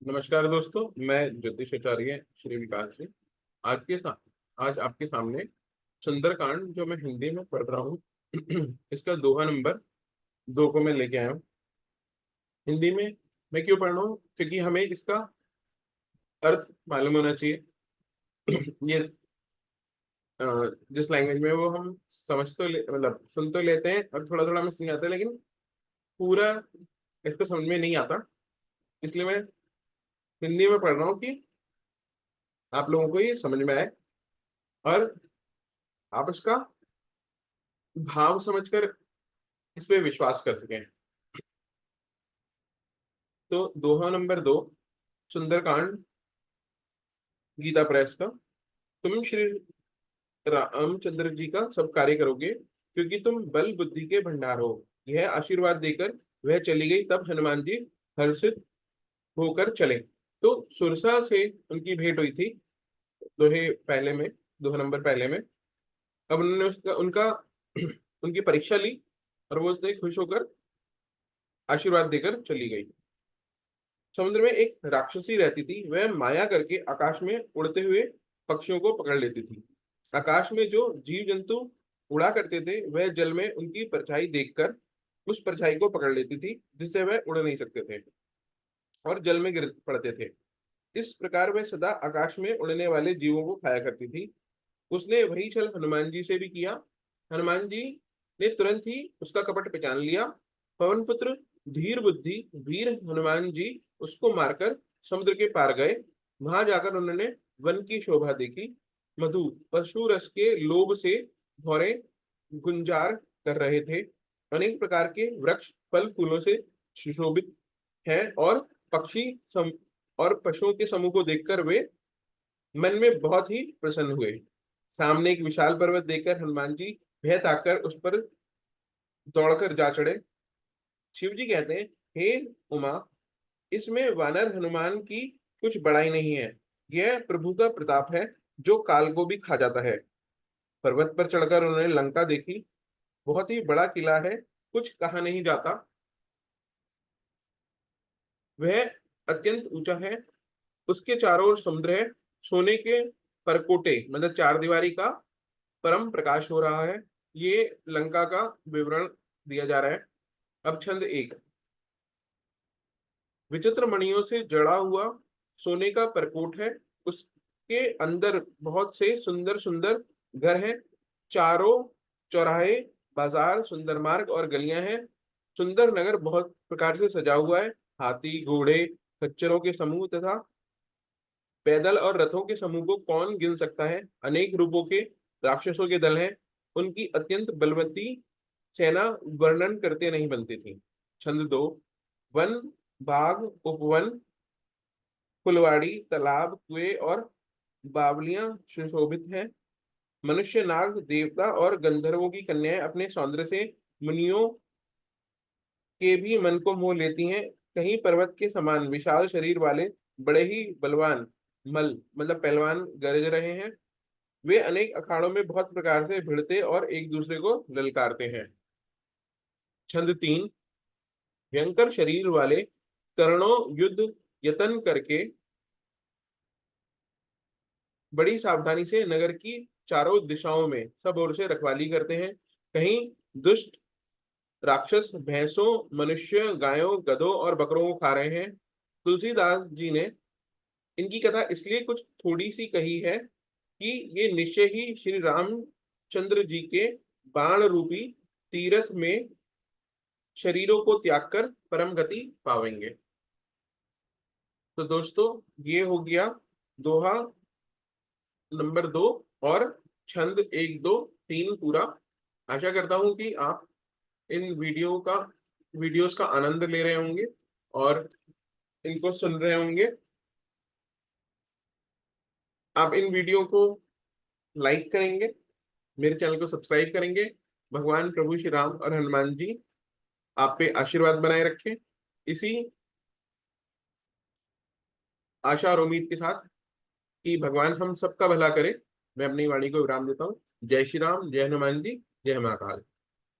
नमस्कार दोस्तों, मैं ज्योतिषाचार्य श्री विकास जी। आज के सा, आज आपके सामने सुंदरकांड जो मैं हिंदी में पढ़ रहा हूँ इसका दोहा नंबर 2 को मैं लेके आया हूँ। हिंदी में मैं क्यों पढ़ रहा हूँ? क्योंकि हमें इसका अर्थ मालूम होना चाहिए। ये अ, जिस लैंग्वेज में वो हम मतलब सुन तो लेते हैं और थोड़ा थोड़ा हमें समझ आता है, लेकिन पूरा इसको समझ में नहीं आता। इसलिए मैं हिंदी में पढ़ रहा हूँ कि आप लोगों को ये समझ में आए और आप इसका भाव समझकर इस पे विश्वास कर सकें। तो दोहा नंबर 2, सुंदरकांड, गीता प्रेस का। तुम श्री रामचंद्र जी का सब कार्य करोगे, क्योंकि तुम बल बुद्धि के भंडार हो। यह आशीर्वाद देकर वह चली गई। तब हनुमान जी हर्षित होकर चले। तो सुरसा से उनकी भेंट हुई थी दोहे पहले में, दोहा नंबर पहले में। अब उन्होंने उसका उनका उनकी परीक्षा ली और वो इतने खुश होकर आशीर्वाद देकर चली गई। समुद्र में एक राक्षसी रहती थी। वह माया करके आकाश में उड़ते हुए पक्षियों को पकड़ लेती थी। आकाश में जो जीव जंतु उड़ा करते थे, वह जल में उनकी परछाई देखकर उस परछाई को पकड़ लेती थी, जिससे वह उड़ नहीं सकते थे और जल में गिर पड़ते थे। इस प्रकार वह सदा आकाश में उड़ने वाले जीवों को खाया करती थी। उसने वही छल हनुमान जी से भी किया। हनुमान जी ने तुरंत ही उसका कपट पहचान लिया। पवन पुत्र धीर बुद्धि वीर हनुमान जी उसको मारकर समुद्र के पार गए। वहां जाकर उन्होंने वन की शोभा देखी। मधु पशु रस के लोभ से भौरे गुंजार कर रहे थे। अनेक प्रकार के वृक्ष फल फूलों से सुशोभित हैं और पक्षी सम और पशुओं के समूह को देखकर वे मन में बहुत ही प्रसन्न हुए। सामने एक विशाल पर्वत देखकर हनुमान जी भय ताकर उस पर दौड़कर जा चढ़े। शिव जी कहते हैं, हे उमा, इसमें वानर हनुमान की कुछ बड़ाई नहीं है। यह प्रभु का प्रताप है, जो काल को भी खा जाता है। पर्वत पर चढ़कर उन्होंने लंका देखी। बहुत ही बड़ा किला है, कुछ कहा नहीं जाता। वह अत्यंत ऊंचा है। उसके चारों ओर समुद्र है। सोने के परकोटे मतलब चार दीवारी का परम प्रकाश हो रहा है। ये लंका का विवरण दिया जा रहा है। अब छंद 1। विचित्र मणियों से जड़ा हुआ सोने का परकोट है। उसके अंदर बहुत से सुंदर सुंदर घर हैं। चारों चौराहे, बाजार, सुंदर मार्ग और गलियां हैं। सुंदर नगर बहुत प्रकार से सजा हुआ है। हाथी, घोड़े, खच्चरों के समूह तथा पैदल और रथों के समूह को कौन गिन सकता है। अनेक रूपों के राक्षसों के दल हैं। उनकी अत्यंत बलवती सेना वर्णन करते नहीं बनती थी। छंद 2। वन, बाग, उपवन, फुलवाड़ी, तालाब, कुएं और बावलियां सुशोभित हैं। मनुष्य, नाग, देवता और गंधर्वों की कन्याएं अपने सौंदर्य से मुनियों के भी मन को मोह लेती हैं। कहीं पर्वत के समान विशाल शरीर वाले बड़े ही बलवान मल मतलब पहलवान गरज रहे हैं। वे अनेक अखाड़ों में बहुत प्रकार से भिड़ते और एक दूसरे को ललकारते हैं। छंद 3। भयंकर शरीर वाले करणों युद्ध यतन करके बड़ी सावधानी से नगर की चारों दिशाओं में सब ओर से रखवाली करते हैं। कहीं दुष्ट राक्षस भैंसों, मनुष्य, गायों, गधों और बकरों को खा रहे हैं। तुलसीदास जी ने इनकी कथा इसलिए कुछ थोड़ी सी कही है कि ये निश्चय ही श्री रामचंद्र जी के बाण रूपी तीर्थ में शरीरों को त्याग कर परम गति पावेंगे। तो दोस्तों, ये हो गया दोहा नंबर 2 और छंद 1, 2, 3 पूरा। आशा करता हूं कि आप इन वीडियोस का आनंद ले रहे होंगे और इनको सुन रहे होंगे। आप इन वीडियो को लाइक करेंगे, मेरे चैनल को सब्सक्राइब करेंगे। भगवान प्रभु श्री राम और हनुमान जी आप पे आशीर्वाद बनाए रखें। इसी आशा और उम्मीद के साथ कि भगवान हम सबका भला करे, मैं अपनी वाणी को विराम देता हूँ। जय श्री राम, जय हनुमान जी, जय महाकाल।